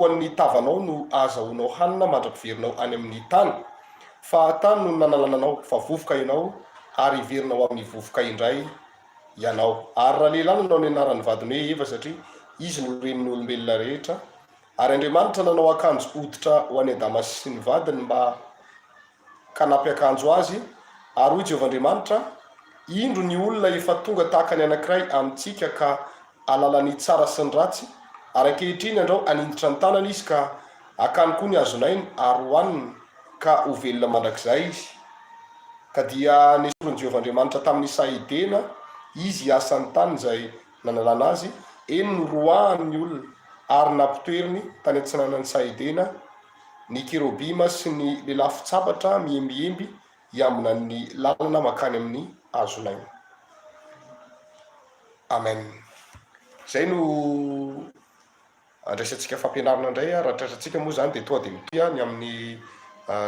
ny tavanao no azahoanao hanina mandrakiverinao any amin'ny tany fa tany no nanalananao fa vovoka ianao ary iverinao amin'ny vovoka indray ianao. Ary raha lehilahy nanao ny anaran'ny vadiny hoe Eva satria izy no renin'ny olombelona rehetra, ary Andriamanitra nanao akanjo hoditra ho any Adama sy ny vadiny mba kanampy akanjo azy. Ary hoy Jehovahandriamanitra, indro ny olona efa tonga tahaka ny anankiray amintsika ka alala ny tsara sy ny ratsy, ary ankehitriny andreo aninditra ny tanana izy ka akany koa ny azonainy ary hoaniny ka ho velona mandrakizay izy. Ka dia nesorony Jehovahandriamanitra tamin'ny sahidena izy hiasa ny tany izay nanalana azy, eny no roahany olona ary nampitoeriny tany antsinanany sahidena ny kerobima sy ny lehilahy fitsapatra miembiemby hiambina ny lalana makany amin'ny azonainy. Amen. Zay no andraisantsika fampianarana indray. Raha tratratsika moa zany dia toa dia mitya ny amin'ny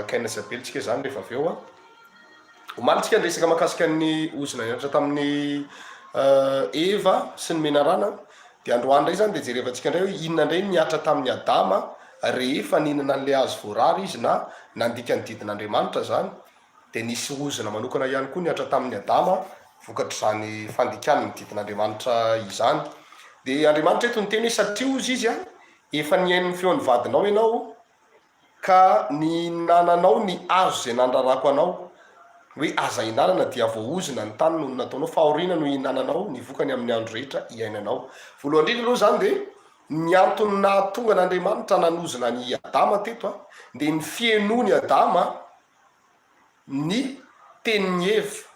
Cain sy Abeltsika zany rehefa avy eo omalintsika andresaka mahakasika ny ozona nianatra tamin'ny Eva sy ny menarana. Dia androany indray zany dia jerevantsika indray hoe inona indray niatra tamin'ny Adama rehefa nihinana an'ilay hazo voarary izy na nandika ny didin'Andriamanitra zany. Dia nisy ozona manokana ihany koa niatra tamin'ny Adama vokatr' izany fandikany ny didin'Andriamanitra izany. Dia Andriamanitra eto niteny hoe satria ozy izy efa niain'ny feon'ny vadinao ianao ka nihinananao ny hazo izay nandrarako anao, hoe aza hinanana dia voaozona ny tany no nataonao, fahoriana no hinananao ny vokany amin'ny andro rehetra iainanao. Voalohany indrindra aloha zany dia ny antony nahatonga n'Andriamanitra nanozona ny Adama teto dia ny fienoany Adama ny tenin'ny Eva.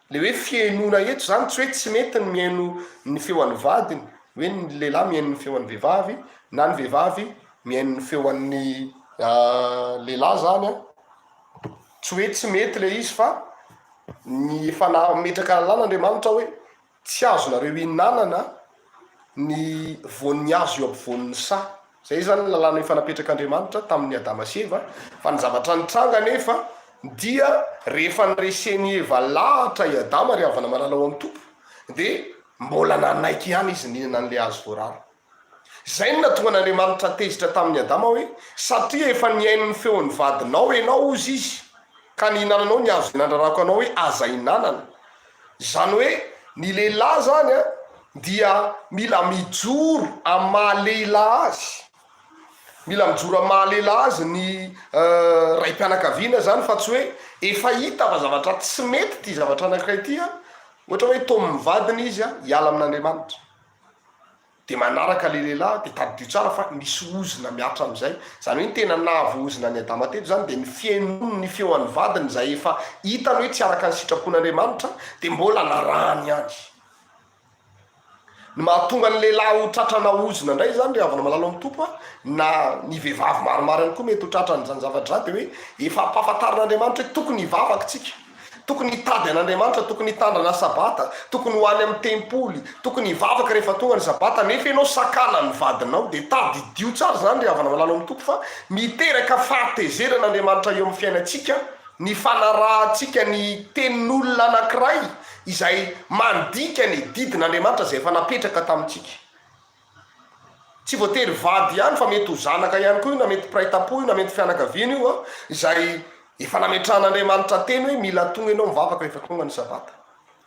Le hoe fienoana eto zany tsy hoe tsy mety ny miaino ny feon'ny vadiny, hoe ny lehilahy miaino ny feon'ny vehivavy na ny vehivavy miaino ny feon'ny lehilahy zany tsy hoe tsy mety le izy, fa ny efa nametraka lalàn'Andriamanitra hoe tsy azonareo hinanana ny voan'ny hazo eo ampovoan'ny sa. Zay zany lalàna efa napetrak'Andriamanitra tamin'ny Adama sy Eva. Fa ny zavatra nitranga nefa dia rehefa nireseny Eva lahatra i Adama ry havana malala ao amin'ny tompo, dia mbola nanaiky ihany izy nihinana an'ilay hazo voarary. Zay no natonga n'Andriamanitra tezitra tamin'ny Adama hoe satria efa niain'ny feon'ny vadinao ianao ozy izy ka nihinananao ny hazo nandrarako anao hoe aza hinanana. Zany hoe ny lehilahy zany dia mila mijoro amin'ny mahalehilahy azy, mila mijoro amin'ny mahalehilahy azy ny raim-pianakaviana zany, fa tsy hoe efa hita fa zavatra tsy mety ty zavatra anankiray ty ohatra hoe tomin'ny vadiny izy hiala amin'Andriamanitra. Dia manaraka le lehilahy dia tadidio tsara fa misy ozona miatra amin'izay. Zany hoe tena nahavoozona ny Adama teto zany dia ny fienony ny feon'ny vadiny izay efa hitany hoe tsy araka ny sitrapon'Andriamanitra dia mbola narahany ihany. Ny mahatonga ny lehilahy ho tratrana ozona indray zany ry havana malala amin'ny tompo na ny vehivavy maromaro ihany koa mety ho tratrany zany zavatra dia hoe efa ampahafantarin'Andriamanitra hoe tokony hivavaka tsika, tokony hitady an'Andriamanitra, tokony hitandrana sabata, tokony ho any amin'ny tempoly, tokony hivavaka rehefa tonga ny sabata. Nefa ianao sakana ny vadinao dia tadidio tsara zany ry havana malala amin'ny tompo fa miteraka fahatezerin'Andriamanitra eo amin'ny fiainantsika, ny fanarahantsika ny tenin'olona anankiray izay mandika ny didin'Andriamanitra izay efa napetraka tamintsika. Tsy voatery vady ihany fa mety ho zanaka ihany koa io, na mety piraitapo io, na mety fianakaviana io izay efa nametrahan'Andriamanitra teny hoe mila tonga ianao mivavaka rehefa tonga ny sabata.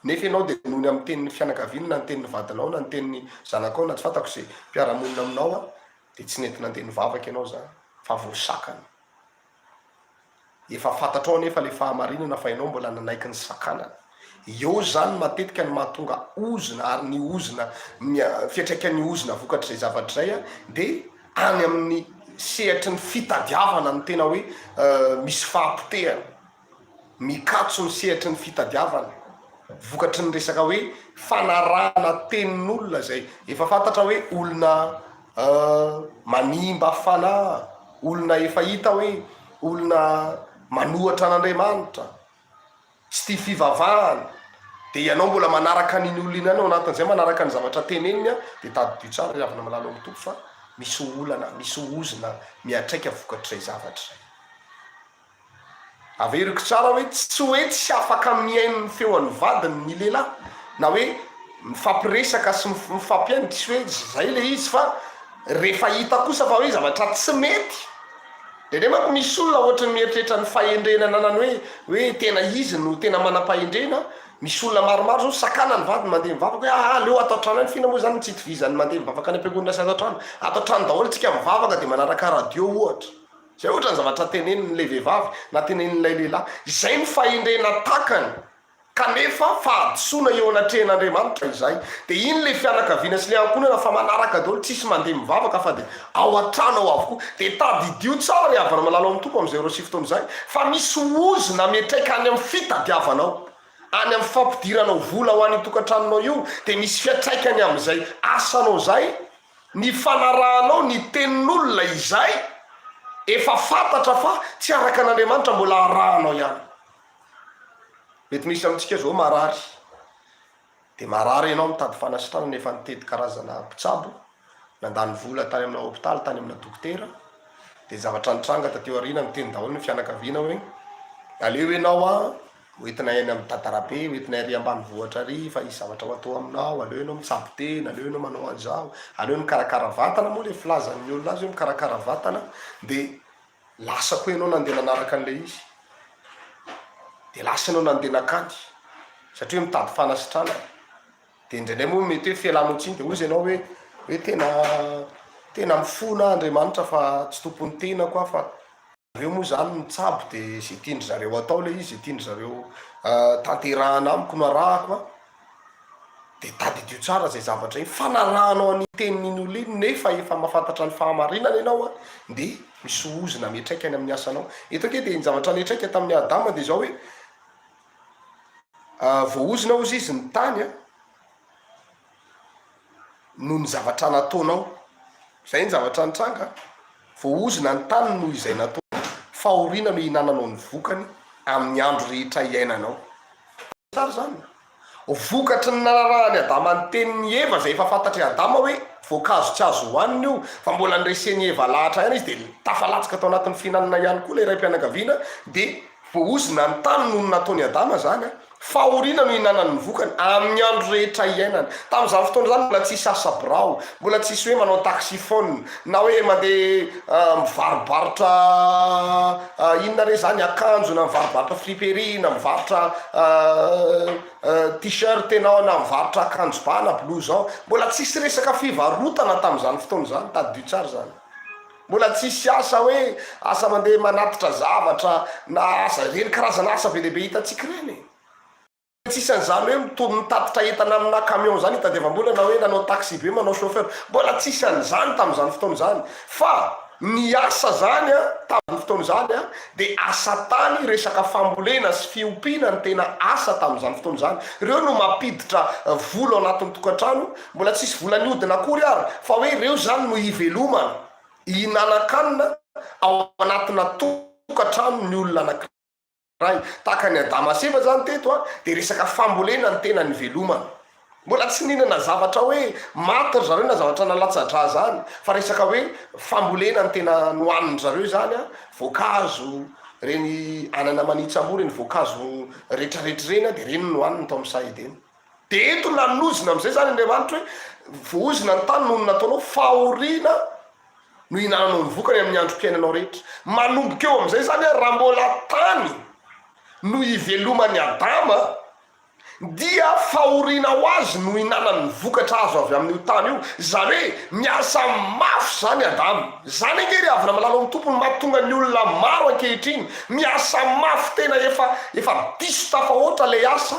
Nefa ianao dia nohony amin'ny tenin'ny fianakaviana na ny tenin'ny vadinao na ny tenin'ny zanakao na tsy fantako izay mpiara-monina aminao dia tsy nety nandeha nivavaka ianao zany fa voasakana. Efa fantatrao nefa le fahamarinana fa ianao mbola nanaiky ny sakanana. Eo zany matetika ny mahatonga ozona, ary ny ozona fiatraikan'ny ozona vokatr' izay zavatra izay dia any amin'ny sehatry ny fitadiavana ny tena hoe misy fahampotehana, mikatso ny sehatry ny fitadiavana vokatry ny resaka hoe fanarahana tenin'olona izay efa fantatra hoe olona manimba fanahy, olona efa hita hoe olona manohatra an'Andriamanitra, tsy tia fivavahana. Dia ianao mbola manaraka n'iny olona iny anao anatin'izay manaraka ny zavatra teneniny dia tadidio tsara ry havana malala amin'ny tompo fa misy olana, misy ozona miatraika vokatr'izay zavatra izay. Averiko tsara hoe tsy hoe tsy afaka miaino ny feon'ny vadiny ny lehilahy na hoe mifampiresaka sy mifampiaino, tsy hoe zay le izy, fa rehefa hita kosa fa hoe zavatra tsy mety de manko misy olona ohatra ny mieritreritra ny fahendrena nanany hoe tena izy no tena manam-pahendrena. Misy olona maromaro zao sakana ny vady mandeha mivavaka hoe aleo atao trano any fina moa zany tsy itovizany mandeha mivavaka any am-piangonana sy atao trano. Atao trano daholo tsika mivavaka de manaraka radio ohatra. Zay ohatra ny zavatra tenenin'ilay vehivavy na tenenin'ilay lehilahy. Izay ny fahendrena takany. Kanefa fahadisoana eo anatrehan'Andriamanitra izay. De iny le fianakaviana sy le ankonana fa manaraka daholo tsisy mandeha mivavaka fa de ao an-trano ao avokoa. De tadidio tsara ry havana malalo amin'ny tompo am'izay rosy fotoana izay. Fa misy ozona mitraika any amin'ny fitadiavanao. Any amin'ny fampidiranao vola ho any tokantranonao io. De misy fiatraikany amin'izay asanao zay. Ny fanarahanao, ny tenin'olona izay. Efa fantatra fa tsy araka an'Andriamanitra mbola arahanao ihany. Mety misy amintsika zao marary. De marary ianao mitady fanasitrana nefa nitety karazana mpitsabo. Nandany vola tany amina hôpitaly, tany amina dokotera. De zavatra nitranga tateo aoriana miteny daholo ny fianakaviana hoe aleo ianao hoentina eny amin'ny tatarabe, hoentina ary ambanivohitra ary fa isy zavatra ho atao aminao, aleo ianao mitsabo tena, aleo ianao manao an'izao, aleo mikarakara vatana moa le filazan'ny olona azy hoe mikarakara vatana. De lasa koa ianao nandeha nanaraka an'le izy. De lasa ianao nandeha nakany satria mitady fanasitrana. De indraindray moa mety hoe fialanao tsiny de ozy ianao hoe tena mifona Andriamanitra fa tsy tompony tena koa fa aveo moa zany mitsabo de zay tiandry zareo atao le izy, zay tiandry zareo tanterahana amiko no arahako de tadidio tsara zay zavatra iny. Fanarahanao any tenin'iny olo iny nefa efa mahafantatra ny fahamarinana ianao de misy ozona mitraika any amin'ny asanao. Eto ake de ny zavatra nitraika tamin'ny Adama de zao hoe voaozona ozy izy ny tany noho ny zavatra nataonao. Zay ny zavatra nitranga. Voaozona ny tany noho izay natao. Fahoriana no ihinananao ny vokany amin'ny andro rehetra iainanao. Tsara zany. Vokatry ny nararahany Adama ny tenin'ny Eva zay efa fantatry Adama hoe voankazo tsy azo hohaniny io fa mbola nreseny Eva lahatra ihany izy de tafalatsaka tao anatin'ny fihinanana ihany koa le raim-pianakaviana. De voaozona ny tany noho nataony Adama zany fahoriana no ihinanany vokany amin'ny andro rehetra iainany. Tamin'izany fotoana zany mbola tsisy asa birao, mbola tsisy hoe manao taxiphone na hoe mandeha mivarobarotra inona re zany akanjo na mivarobarotra friperie na mivarotra t-shirt enao na mivarotra akanjo ba na blouson. Mbola tsisy resaka fivarotana tamin'izany fotoana zany. Tadidio tsara zany. Mbola tsisy asa hoe asa mandeha manatitra zavatra na asa reny karazana asa be lehibe hitatsika reny. Tsisy an'izany hoe mitatitra entana amina camion zany hitadiavam-bola na hoe nanao taxi be manao chauffeur. Mbola tsisy an'izany tamin'izany fotoana zany. Fa ny asa zany tamin'ny fotoana zany de asa tany, resaka fambolena sy fiompiana ny tena asa tamin'izany fotoana zany. Reo no mampiditra vola ao anatin'ny tokantrano. Mbola tsisy vola niodina akory ary fa hoe reo zany no hivelomana, ihinanan-kanina ao anatina tokantrano ny olona anankiray. Tahaka ny Adama sy Eva zany teto de resaka fambolena ny tena ny velomana. Mbola tsy ninana zavatra hoe maty ry zareo na zavatra nalatsa-dra zany fa resaka hoe fambolena ny tena nohaniny zareo zany voankazo reny anana manitsambo reny voankazo rehetrarehetra reny de reny nohaniny tao amin'ny Saedena. De eto nanozina am'izay zany Andriamanitra hoe voaozina ny tany noho nataonao fahoriana no ihinananao ny vokany amin'ny androm-piainanao rehetra. Manomboka eo am'izay zany raha mbola tany no ivelomany Adama dia fahoriana ho azy no ihinanany vokatra azo avy amin'io tany io. Zany hoe miasa mafy zany Adama. Zany angery avy malalo amin'ny tompony mahatonga ny olona maro ankehitriny miasa mafy tena efa diso tafahoatra le asa.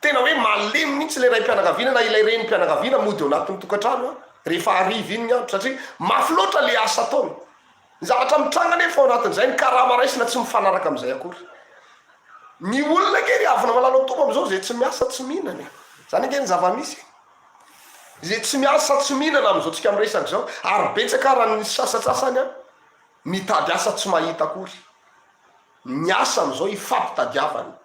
Tena hoe malemy mihitsy le raim-pianakaviana na ilay renim-pianakaviana mody eo anatin'ny tokantrano rehefa ariva iny ny andro satria mafy loatra le asa ataony. Ny zavatra mitranga nefa ao anatin'izay ny karama raisina tsy mifanaraka amin'izay akory. Ny olona kery avy malalo tompo am'izao zay tsy miasa tsy mihinana. Zany ange ny zava-misy. Zay tsy miasa tsy mihinana am'izao tsika miresaka zao ary betsaka raha ny sasatsasany mitady asa tsy mahita akory. Ny asa am'izao ifampitadiavana.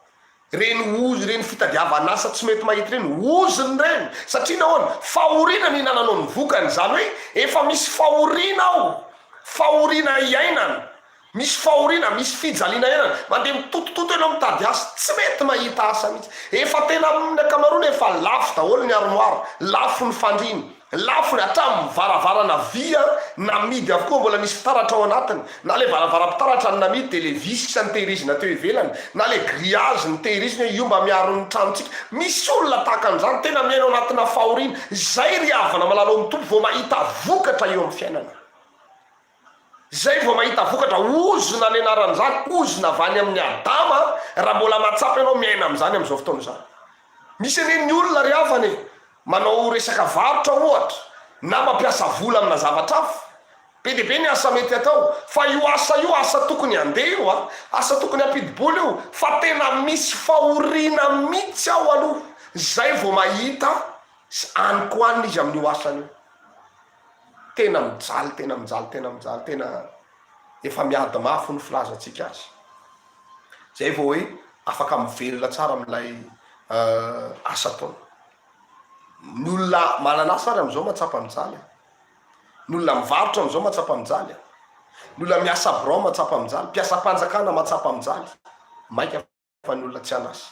Reny fitadiavana asa tsy mety mahita reny oziny reny satria nahoana fahoriana no ihinananao ny vokany. Zany hoe efa misy fahoriana ao, fahoriana iainana. Misy fahoriana, misy fijaliana iainana. Mandeha mitotototo ianao mitady asa tsy mety mahita asa mihitsy. Efa tena amin'ny akamaroany efa lafo daholo ny armoara, lafo ny fandriny. lafony hatramin'ny varavarana via namidy avokoa, mbola misy fitaratra ao anatiny, na le varavara-pitaratra ny namidy de le visy ny tehirizina teo ivelany, na le grillage ny tehirizina io mba miaro ny tranontsika. Misy olona tahaka an'izany tena miaino anatina fahoriana, zay ry havana malalo amin'ny tompo vao mahita vokatra eo amin'ny fiainana. Zay vao mahita vokatra, ozona ny anaran'izany, ozona avany amin'ny Adama, raha mbola mahatsapa ianao miaina amin'izany amin'izao fotoana izany. Misy aneny olona ry havany manao resaka varotra ohatra, na mampiasa vola amina zavatra hafa, be dia be ny asa mety atao, fa io asa tokony andeha io asa tokony ampidi-bola io, fa tena misy fahoriana mihitsy ao aloha, zay vao mahita anyko anina izy amin'io asany io. Tena mijaly, tena efa miady mafy ny filazantsika azy. Zay vao hoe afaka mivelona tsara amin'ilay asa taona. Ny olona mananasa ary amin'izao mahatsapa mijaly, ny olona mivarotra amin'izao mahatsapa mijaly, ny olona miasa birao mahatsapa mijaly, mpiasa-panjakana mahatsapa mijaly. Maika fa ny olona tsy anasa,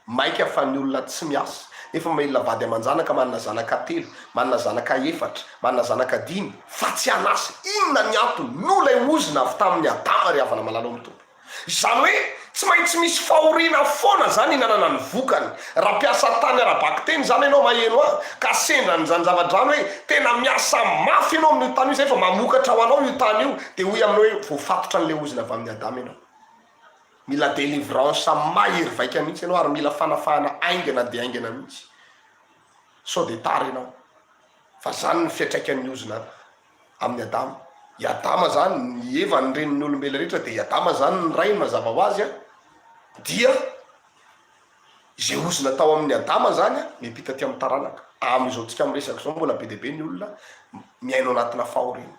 maika fa ny olona tsy miasa. Efa mailona vady aman-janaka manana zanaka 3, manana zanaka 4, manana zanaka 5, fa tsy anasa. Inona ny antony? No lay ozona avy tamin'ny Adama ry havana malalo amin'ny tompo. Zany hoe tsy maintsy misy fahoriana foana zany hinanana ny vokany. Raha piasa tany ara-baky teny zany ianao maheno ka sendra ny zany zavadrano hoe tena miasa mafy ianao amin'io tany io, zay fa mamokatra ho anao io tany io, de hoy aminao hoe voafatotra n'le ozona avy amin'ny Adama ianao. Mila délivrance mahery vaika mihitsy ianao, ary mila fanafahana aingana de aingana mihitsy. So de tara ianao, fa zany ny fiatraikan'ny ozona amin'ny Adama. I Adama zany ny Eva ny renin'ny olombelona rehetra, de i Adama zany ny ray mazava ho azy dia zay ozona tao amin'ny Adama zany mipita ty amin'ny taranaka. Amin'izao tsika miresaka zao mbola be dia be ny olona miaino anatina fahoriana.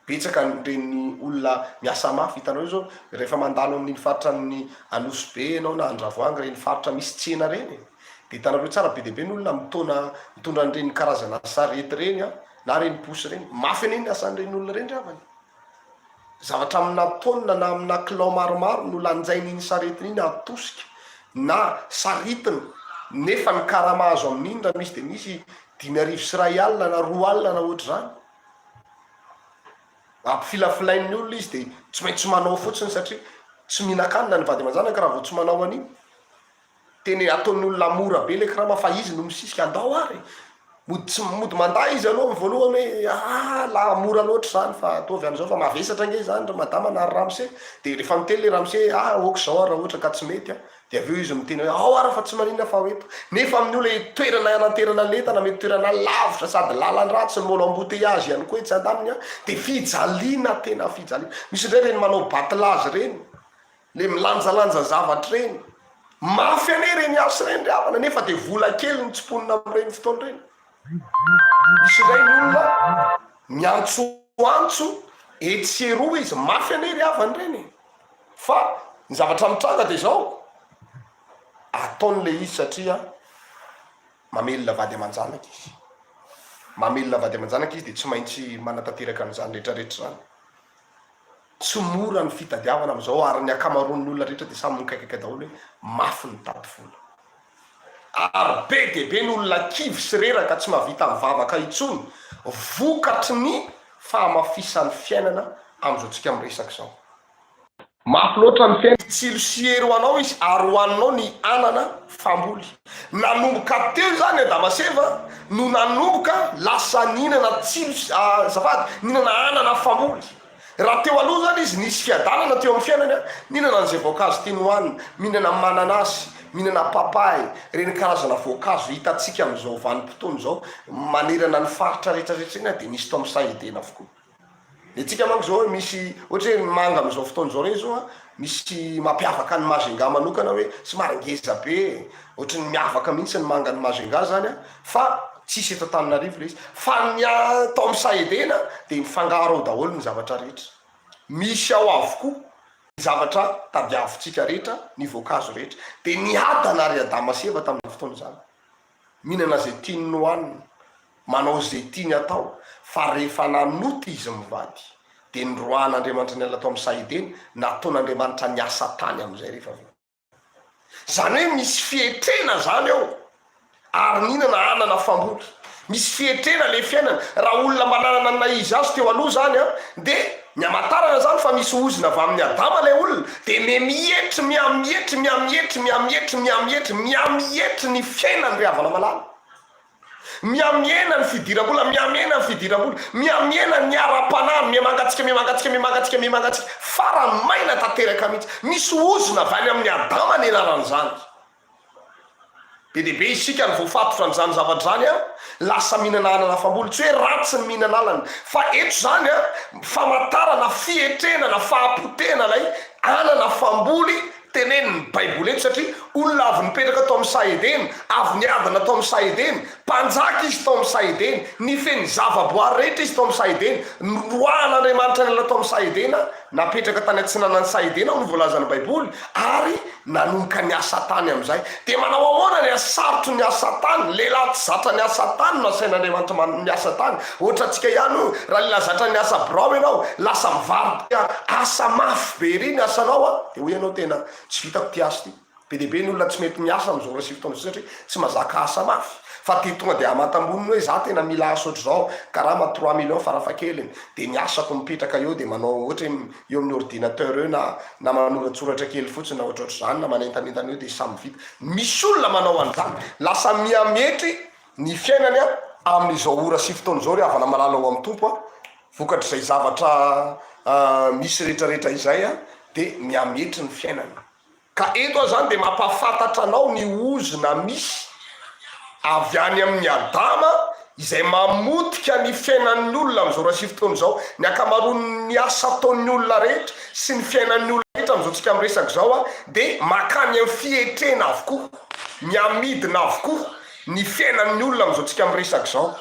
Betsaka reny olona miasa mafy, hitanao zao rehefa mandalo amin'ny faritra ny Anosy Be anao na Andravoahangy, reny faritra misy tsena reny, de hitanareo tsara be dia be ny olona mitondra an'ireny karazana sarety reny na reny posy reny. Mafy aneny asan'ireny olona reny ravany. Zavatra amina taonina na amina kilao maromaro no lanjain'iny saretiny iny atosika na saritina, nefa ny karama azo amin'iny raha misy de misy 5 sy 2 alina na 2 alina na ohatra zany. Ampifilafilain'ny olona izy de tsy maintsy manao fotsiny, satria tsy mihinan-kanina ny vady aman-janaka raha vao tsy manao an'iny. Teny ataon'ny olona mora be le karama, fa izy no misisika andao ary mody manday izy aloha voalohany hoe la mora loatra zany, fa atovy an'izao fa mavesatra nge zany ra madama na Ramse. De rehefa miteny le Ramse okazao raha ohatra ka tsy mety de aveo izy miteny hoe ao ara fa tsy maninona fa hoeto. Nefa amin'ny olona toerana anaterana lentana, mety toerana lavitra sady lalan-dratsy ny molo embouteillage ihany koa tsy andaminy de fijaliana, tena fijaliana. Misy ndray reny manao batelage reny, le milanjalanja zavatra reny, mafy ane reny asa reny ry havana, nefa de vola kely ny tsiponina amin'ireny fotoana reny. Misy ray ny olona miantsoantso etseroa izy, mafy ane ry havany reny, fa ny zavatra mitranga de zao ataon'le izy satria mamelona vady aman-janaka izy, mamelona vady aman-janaka izy de tsy maintsy manatanteraka an'izany rehetrarehetra zany. Tsy mora ny fitadiavana am'izao, ary ny akamaroan'ny olona rehetra de samy mikaikaka daholo hoe mafy ny tady vola. Ary be de be ny olona kivy sy reraka tsy mahavita mivavaka intsony, vokatry ny fahamafisan'ny fiainana am'izao tsika miresaka zao. Mafy loatra ny fiainana, tsilo sy hery anao izy ary hoaninao ny anana famboly. Nanomboka teo zany Adama sy Eva no nanomboka lasa ninana tsilo zafady, ninana anana famboly. Raha teo aloha zany izy nisy fiadanana teo amin'ny fiainana, ninana an'izay voankazo tiany hoanina, mihinana mananasy, mihinana papay, reny karazana voankazo hitatsika amin'izao vanim-potoana zao manerana ny faritra rehetrarehetra ina de nisy tao amin'ny Sahedena avokoa. De tsika manko zao misy ohatra hoe manga amin'izao fotoana zao reny zao misy mampiavaka ny Majunga manokana hoe somary ngeza be, ohatra ny miavaka mihitsy ny manga ny Majunga zany fa tsisy eto Antananarivo le izy, fa ny tao amin'ny Sahedena de mifangaro ao daholo ny zavatra rehetra. Misy ao avokoa ny zavatra tadiavintsika rehetra, ny voankazo rehetra. De niadana ry Adama sy Eva tamin'ny fotoana zany, mihinana zay tiany hoanina, manao zay tiany atao, fa rehefa nanoty izy mivady de nroan'Andriamanitra ny ala tao amin'ny Sahedena, nataon'Andriamanitra ny asa tany amin'izay rehefa avy. Zany hoe misy fietrena zany ao, ary mihinana anana famboly. misy fietrena le fiainana. Raha olona mananana na izy azy teo aloha zany a de ny amatarana zany fa misy ozina avy amin'ny adama le olona de miamietry miamietry ny fiainany ryhavana malala, miamiena ny fidiram-bola, miamiena ny fidiram-bola, miamiena ny ara-panany, miamangatsika farany maina tanteraka mihitsy. Misy ozina avy any amin'ny adama ny anaran'izany. Be dehibe isika ny voafatotra n'izany zavatra zany a, lasa mihinana anana famboly, tsy hoe ratsy ny mihinana alana fa eto zany a famantarana fietrenana fahapotena lay anana famboly tenenin'ny baiboly eto. Satria olona avy nipetraka tao amin'ny Saedeny, avy niadana tao amin'ny Saedeny, mpanjaka izy tao amin'ny Saedeny, nifeny zavaboary rehetra izy tao amin'ny Saedeny, roan'Andriamanitra ny ala tao amin'ny Saedena, napetraka tany antsinanany Saedena ao ny voalazan'ny baiboly, ary nanomboka ny asa tany amin'izay. De manao ahoana ny asarotro ny asa tany? Lehilahy tsy zatra ny asa tany no asain'Andriamanitra ny asa tany. Ohatra antsika ihany io, raha lehilahy zatra ny asa birao ianao, lasa mivarika asa mafy be ry ny asanao a, de hoe ianao tena tsy vitako ty asa ty. Be dehibe ny olona tsy mety miasa am'izao rasivy satria tsy mahazaka asa mafy. Fa ty tonga de amatamboniny hoe za tena mila asa ohatr' zao, karama 3 millions farafahakeliny, de ny asako mipetraka eo de manao ohatra eo amin'ny ordinateur eo na manoratsoratra kely fotsiny na ohatrohatr' zany na manentanentana eo de samy vita. Misy olona manao an'izany, lasa miametry ny fiainany a amin'izao ora sy fotoana zao ry havana malala ao amin'ny tompo a, vokatr'izay zavatra misy rehetrarehetra izay a, de miametry ny fiainany. Ka eto zany de mampafantatra anao ny ozina misy avy any amin'ny adama izay mamotika ny fiainan'ny olona am'izao raha sy fotoana zao. Ny akamaroan'ny asa ataon'ny olona rehetra sy ny fiainan'ny olona rehetra am'izao tsika miresaka zao a, de makany amin'ny fietrena avokoa, miamidina avokoa ny fiainan'ny olona am'izao tsika miresaka zao.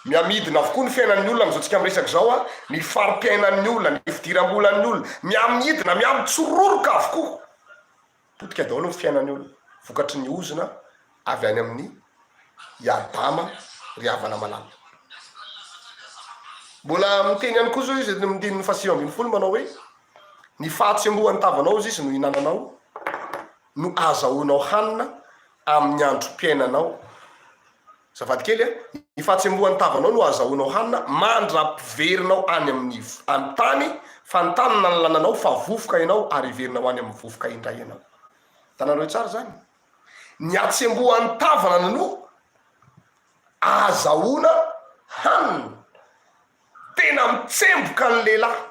Miamidina avokoa ny fiainan'ny olona am'izao tsika miresaka zao a, ny farim-piainan'ny olona, ny fidiram-bolan'ny olona, miamidina, miamitsoroka avokoa. Potika daholo ny fiainan'ny olona, vokatry ny ozina avy any amin'ny adama ry havana malala. Mbola miteny ihany koa zao izy midiny ny 7:20 manao hoe ny fahatsembohan'ny tavanao izy no hinananao no azahoanao hanina amin'ny androm-piainanao. Zafady kely a, ny fahatsembohan'ny tavanao no azahoanao hanina mandra-piverinao any amin'ny tany, fa ny tany nalalànanao fa vovoka ianao ary iverinao any amin'ny vovoka indray ianao. Tanareo tsara zany, ny atsembohan'ny tavana no azahoana hanina, tena mitsemboka ny lehilahy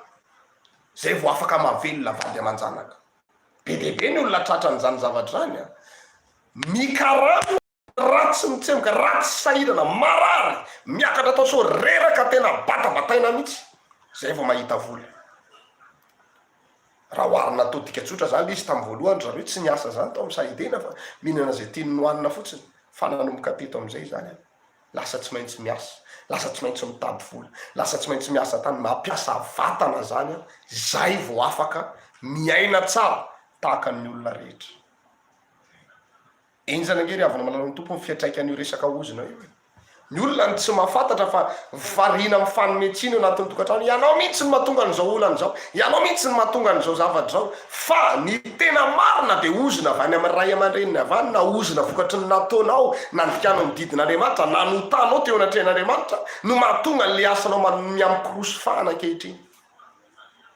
zay vo afaka mavelona valy aman-janaka. Be dehibe ny olona tratra n'izany zavatra zany a, mikaramo ratsy mitsemboka, ratsy sahirana, marary, miakatra atao so reraka, tena batabataina mihitsy, zay vo mahita vola. Raha oharina tao dika tsotra zany izy tamin'ny voalohany, raha hoe tsy niasa zany tao amin'ny Saedena fa mihinana zay tiany nohanina fotsiny, fa nanomboka teto am'izay zany a, lasa tsy maintsy miasa, lasa tsy maintsy mitady vola, lasa tsy maintsy miasa tany, mampiasa vatana zany a, zay vo afaka miaina tsara tahaka ny olona rehetra. Eny zany angery havana malala ny tompo ny fiatraika an'io resaka ozina io. Ny olona ny tsy mahafantatra fa varina amin'ny fanometsina eo anatin'ny tokantrano, ianao mihitsy ny mahatonga an'izao olana zao, ianao mihitsy ny mahatonga an'izao zavatra zao. Fa ny tena marina de ozina avy any amin'ny ray aman-dreniny avy any, na ozina vokatry ny nataonao nandrikanao ny didin'Andriamanitra, nanotanao teo anatrehan'Andriamanitra no mahatonga n'le asanao miamikorosofahana ankehitriny.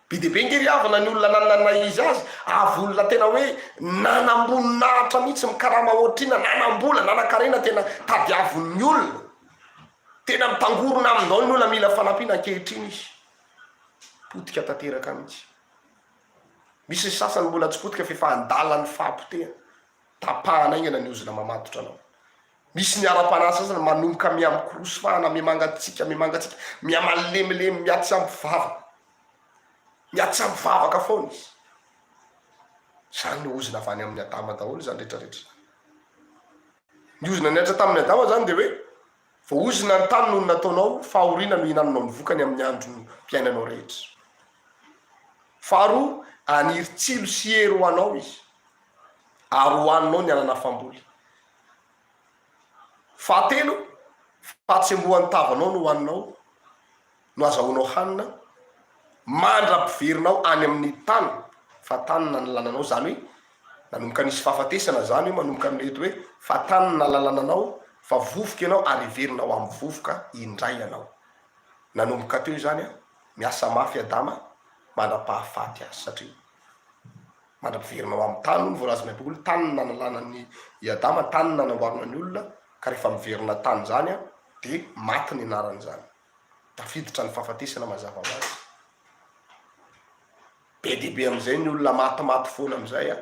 Be dehibe ngery havana ny olona nanana izy azy, avy olona tena hoe nanamboninahitra mihitsy mikarama ohatrina, nanambola, nanakarena, tena tadiavon'ny olona, tena mitangorona amindao ny olona mila fanampiana ankehitriny izy. Potika tanteraka mihitsy. Misy sasany mbola tsy potika fefa andala ny fahapoteha, tapahana aingana ny ozina mamatotra anao. Misy ny ara-panasa sasany manomboka miamikorosofahana, miamangatsika, miamalemilemy, miatsy amin'ny vavaka foana izy. Zany ny ozina avy any amin'ny adama daholo zany rehetrarehetra. Ny ozina niatra tamin'ny adama zany de hoe vo ozina ny tany no nataonao, fahoriana no hinananao ny vokany amin'ny andro mpiainanao rehetra. Faharoa, aniry tsilo sy hery ho anao izy, ary hoaninao ny anana famboly. Fahatelo, fahatsembohan'ny tavanao no hoaninao, no azahoanao hanina, mandra-piverinao any amin'ny tany, fa tany nalalànanao, zany hoe nanomboka nisy fahafatesana zany hoe manomboka amin'leto hoe fa tany nalalànanao fa vovoka ianao ary iverinao amin'ny vovoka indray ianao. Nanomboka teo zany a miasa mafy Adama mandrapahafaty azy satria mandra-piverinao amin'ny tany no voalaza maim-pokolo tany nanalànany i Adama, tany nanamboarana ny olona, ka rehefa miverina tany zany a de maty ny anaran'izany. Tafiditra ny fahafatesana mazava hoazy. Be dehibe am'izay ny olona maty foana am'izay a.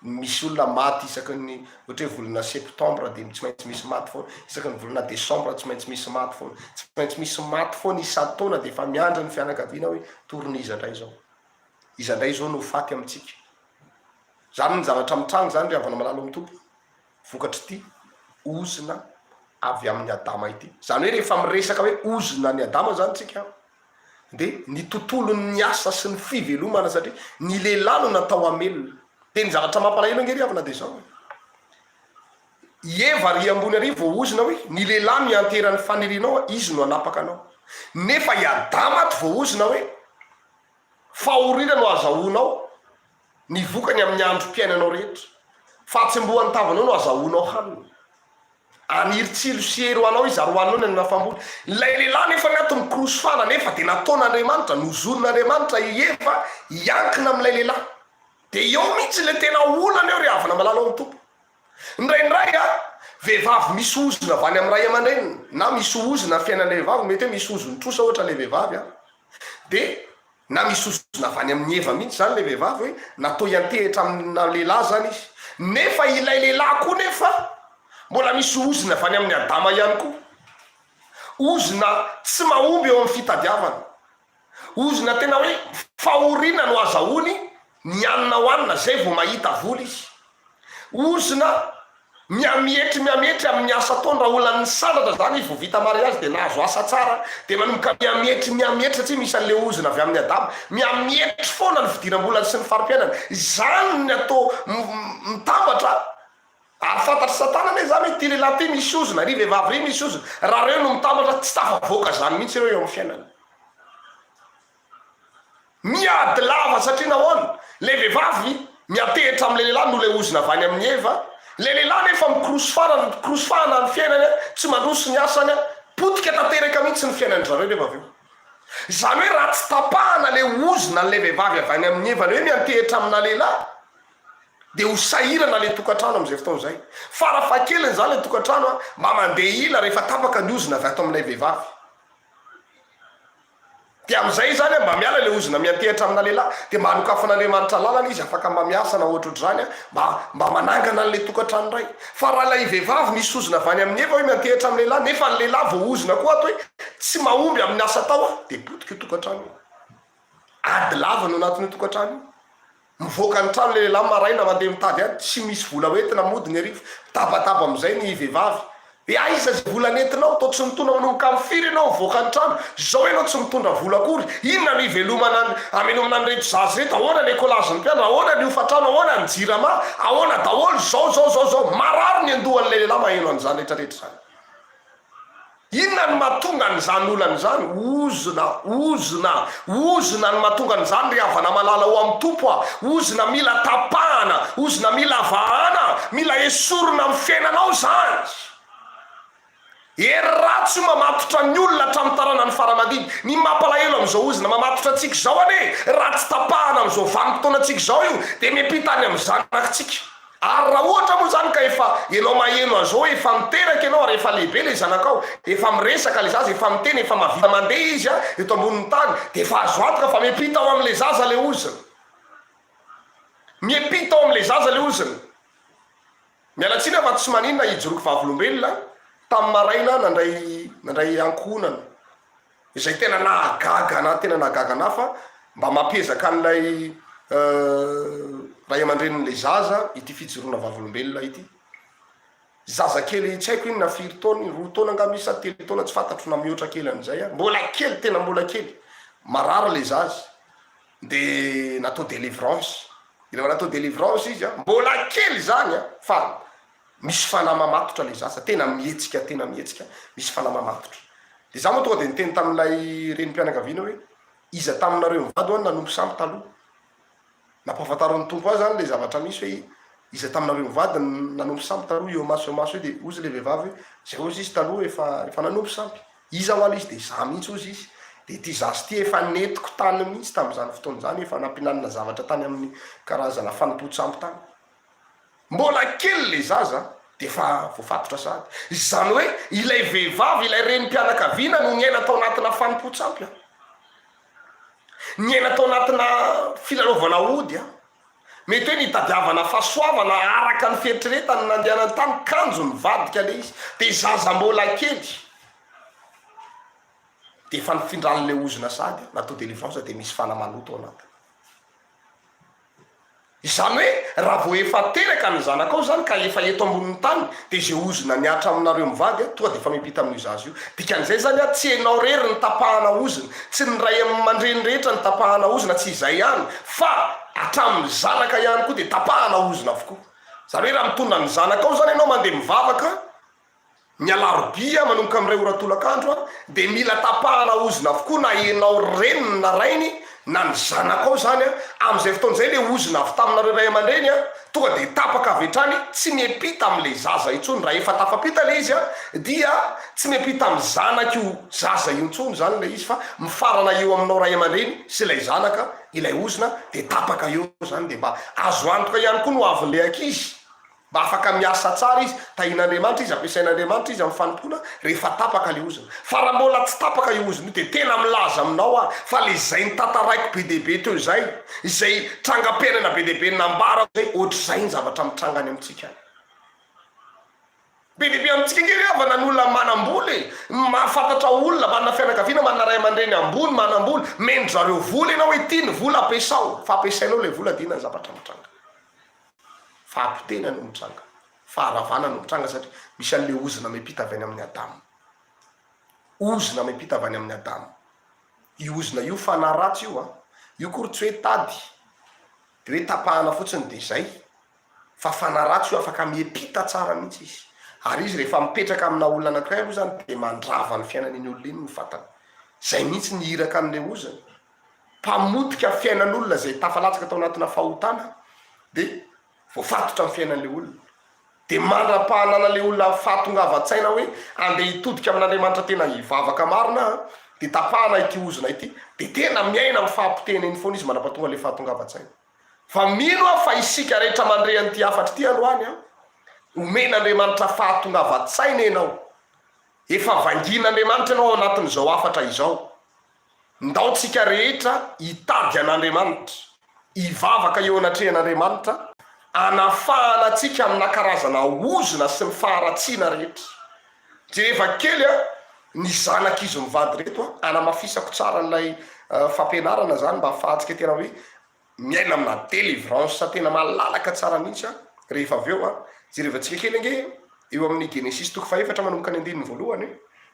Misy olona maty isaky ny ohatra hoe volana septembre de tsy maintsy misy maty foana, isaky ny volana décembre tsy maintsy misy maty foana, tsy maintsy misy maty foana isan-taona de efa miandra ny fianakaviana hoe torony iza indray zao, iza indray zao no faty amintsika. Zany ny zavatra mitranga zany ry havana malalo amin'ny tompo, vokatry ity ozina avy amin'ny Adama ity. Zany hoe rehefa miresaka hoe ozina ny Adama zany tsika, de ny tontolon'ny asa sy ny fivelomana satria ny lehilahy no natao amelona. De ny zavatra mampalahelo angeriavana de zao Eva ry ambony ary vao ozina hoe ny lehilahy mianterany fanirianao, izy no anapaka anao. Nefa i Adama ty vao ozina hoe fahorina no azahoanao ny vokany amin'ny androm-piainanao rehetra, fahatsembohan'ny tavanao no azahoanao hanina, aniritsilo sy ero anao izy ary hoaninao ny anafambony. Lay lehilahy nefa nato mikrosofana nefa de nataon'Andriamanitra, nozorin'Andriamanitra i Eva iankina amin'ilay lehilahy. De eo mihitsy le tena olana eo ry havana malala ao amin'ny tompo. Indraindray a vehivavy misy ozona avany amin'ny ray aman-dreniny, na misy ozona fiainan'ilay vehivavy, mety hoe misy ozony trosa ohatra le vehivavy a, de na misy ozona avany amin'ny Eva mihitsy zany le vehivavy hoe natao hiantehitra amina lehilahy zany izy. Nefa ilay lehilahy koa nefa mbola misy ozona avany amin'ny Adama ihany koa, ozona tsy mahomby eo amin'ny fitadiavana, ozona tena hoe fahorina no azahoany ny anina hoanina zay vao mahita vola izy, ozona miametry amin'ny asa ataony. Raha olona ny sandratra zany izy vao vita mariazy de nahazo asa tsara de manomboka miametry satria misy an'le ozona avy amin'ny Adama, miametry foana ny fidiram-bola sy ny farim-piainana. Zany ny atao mitambatra ary fantatry Satana ane zany hoe ty lehilahy ty misy ozona, ry vehivavy ry misy ozona, raha reo no mitambatra tsy tafavoaka zany mihitsy reo eo amin'ny fiainana. Miady lava satria nahoana le vehivavy miatehitra am'le lehilahy no le ozona avany amin'ny Eva, le lehilahy nefa mikrosofana ny fiainany, tsy mandroso ny asany, potika tanteraka mihitsy ny fiainany zareo rehefa avy eo. Zany hoe raha tsy tapahana le ozona n'le vehivavy avany amin'ny Eva le hoe miantehitra amina lehilahy, de ho sahirana le tokantrano am'izay fotoana zay. Farafahakeliny zany le tokantrano mba mandeha ila rehefa tapaka ny ozona avy ato amin'ilay vehivavy. De am'izay zany mba miala le ozona miantehitra amina lehilahy, de mba anokafan'Andriamanitra lalana izy afaka mba miasa na ohatrohatr'izany mba manangana an'le tokantrano ray. Fa raha lay vehivavy misy ozona avany amin'ny Eva hoe miantehitra amin'ny lehilahy, nefa ny lehilahy vao ozona koa ato hoe tsy mahomby amin'ny asa tao de potika io tokantrano. Ady lava no anatin'io tokantrano. Mivoaka ny trano le lehilahy maraina mandeha mitady any, tsy misy vola hoentina modiny arivo, tabataba am'izay ny vehivavy. De aiza zy vola nentinao, tao tsy mitondra manomboka amin'ny firy ianao mivoaka ny trano, zao ianao tsy mitondra vola akory, inona ny ivelomana amelomana ny reto zazy reto, ahoana ny ekolazin'ny mpianatra, ahoana ny ofatrano, ahoana ny jirama, ahoana daholo zao marary ny andohan'le lehilahy maheno an'izany rehetrarehetra zany. Inona ny mahatonga an'izany olan'izany? Ozona ny mahatonga an'izany ry havana malala ho amin'ny tompo a. Ozona mila tapahana, ozona mila vahana, mila esorina amin'ny fiainanao zany. Ery ratsy mamatotra ny olona hatramin'ny taranany faramadiny. Ny mampalahelo am'izao ozona mamatotra antsika zao ane, raha tsy tapahana am'izao vanim-potoana antsika zao io de miampita any amin'ny zanakitsika. Ary raha ohatra moa zany ka efa ianao maheno an'izao, efa miteraka ianao, rehefa lehibe le zanakao, efa miresaka le zaza, efa miteny, efa mavita mandeha izy a eto ambonin'ny tany, de efa azo antoka fa miampita ao amin'le zaza le ozona, miampita ao amin'le zaza le ozona. Mialatsina fa tsy maninona hijoroky vavolombelona tamin'ny maraina nandray ankohonana izay tena nahagaga fa mba mampiezaka an'ilay ray aman-dreniny le zaza ity fijoroana vavolombelona ity. Zaza kely tsy haiko iny na 4 taona, 2 taona angambisa 3 taona tsy fantatro na mihoatra kely an'izay, mbola kely, tena mbola kely, marary le zaza de natao délivrance. Rehefa natao délivrance izy mbola kely zany fa misy fanahy mamatotra le zaza, tena mihetsika, misy fanahy mamatotra. De za moa tonga de niteny tamin'ilay renim-pianakaviana hoe iza taminareo mivady hoany nanompo samby taloha, nampahafantaron'ny tompo azy zany le zavatra misy hoe izy taminareo mivady nanompo sampy taloha eo maso dia ozy le vehivavy zay ozy izy taloha efa nanompo sampy iza ho ala izy dia za mihitsy ozy izy dia ty zasy ty efa netiko tany mihitsy tamin'izany fotoana zany efa nampinanina zavatra tany amin'ny karazana fanompo-tsampy tany mbola kely le zaza dia efa voafatotra sady zany hoe ilay vehivavy ilay renim-pianakaviana no ny aina tao anatina fanompo-tsampy ny aina tao anatina filalaovana ody mety hoe nitadiavana fahasoavana araka ny fieritreretany nandehanany tany kanjo mivadika le izy dia zaza mbola kely dia efa nifindran'le ozona sady natao délivrance dia misy fanamanoto anatiny izany hoe raha vo efa teraka ny zanakao zany ka efa eto ambonin'ny tany dia zay ozona niatra aminareo mivady tonga dia efa mipita amin'io zazy io dikan'izay zany tsy enao rery ny tapahana ozona tsy ny ray aman-dreny rehetra ny tapahana ozona tsy izay ihany fa atramin'ny zanaka ihany koa dia tapahana ozona avokoa zany hoe raha mitondra ny zanakao zany ianao mandeha mivavaka ny alarobia manomboka amin'ray oratolakandro dia mila tapahana ozona avokoa na enao reniny na rainy na ny zanakao zany amin'izay fotoan'izay le ozona avy taminareo ray aman-dreny tonga dia tapaka avy hatrany tsy miepita amin'le zaza intsony raha efa tafapita le izy dia tsy miepita amin'ny zanaka io zaza io intsony zany le izy fa mifarana eo aminao ray aman-dreny sy ilay zanaka ilay ozona dia tapaka eo zany dia mba azo antoka ihany koa no avin'le ankizy mba afaka miasa tsara izy tahin'Andriamanitra izy ampiasain'Andriamanitra izy amin'ny fanompona rehefa tapaka le ozona fa raha mbola tsy tapaka io ozona io dia tena milaza aminao fa le zay ny tataraiko be dehibe teo izay trangam-piainana be dehibe nambara zay ohatr'izay ny zavatra mitrangany amintsika be dehibe amintsika ngery avana ny olona manamboly mahafantatra olona manana fianakaviana manana ray aman-dreny ambony manamboly mendry zareo vola ianao hoe ty ny vola ampiasao fa ampiasainao le vola dina ny zavatra mitranga fa ampitena no mitranga fa aravana no mitranga satria misy an'le ozona mipita avy any amin'ny adamo ozona mipita avy any amin'ny adamo io ozona io fa naratsy io kory tsy hoe tady dia hoe tapahana fotsiny dia zay fa fanaratsy io afaka miepita tsara mihitsy izy ary izy rehefa mipetraka amina olona anankiray aloha zany dia mandrava ny fiainan'iny olona iny ny fatana zay mihitsy ny iraka an'le ozona mpamotika fiainan'olona zay tafalatsaka tao anatina fahotana dia voafatotra amin'ny fiainan'le olona dia mandra-pahanana le olona fahatongavan-tsaina hoe andeha hitodika amin'Andriamanitra tena hivavaka marina dia tapahana ity ozona ity dia tena miaina amin'ny fahampitena iny foana izy manam-pahatonga le fahatongavan-tsaina fa mino fa isika rehetra mandre an'ity afatra ity androany omen'Andriamanitra fahatongavan-tsaina ianao efa vangin'Andriamanitra ianao ao anatin'izao afatra izao ndaotsika rehetra hitady an'Andriamanitra hivavaka eo anatrehan'Andriamanitra anafahana atsika amina karazana ozona sy mifaharatsiana rehetra dia rehefa kely ny zanak'izy mivady reto anamafisako tsara n'ilay fampianarana zany mba ahafahantsika tena hoe miaina amina délivrance tena malalaka tsara mihitsy rehefa avy eo jerevantsika kely ange eo amin'ny Genesis 4 manomboka ny 1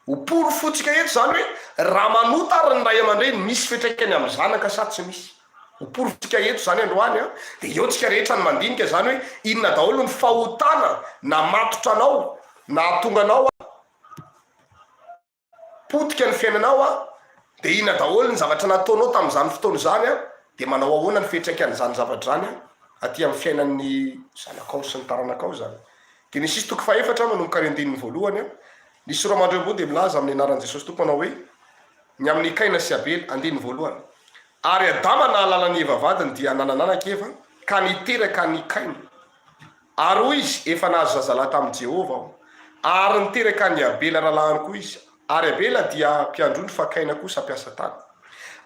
oporo fotsika eto zany hoe raha manota ary ny ray aman-dreny misy fitraikany amin'ny zanaka sa tsy misy oporo fotsika eto zany androany dia eo tsika rehetra ny mandinika zany hoe inona daholo ny fahotana na matotra anao na tonga anao potika ny fiainanao dia inona daholo ny zavatra nataonao tamin'izany fotoana zany dia manao ahoana ny fitraikany zany zavatra zany aty amin'ny fiainan'ny zanakao sy ny taranakao zany Genesis 4 manomboka ny 1 ny soramandreo dia milaza amin'ny anaran'i Jesosy tompo manao hoe ny amin'ny Kaina sy Abely 1 ary Adama nahalalany Eva vadiny dia nanananaka Eva ka niteraka ny Kaina ary hoy izy efa nahazo zazalahy tamin'i Jehova ary niteraka ny Abela ralahany koa izy ary Abela dia mpiandrondro fa Kaina kosa mpiasa tany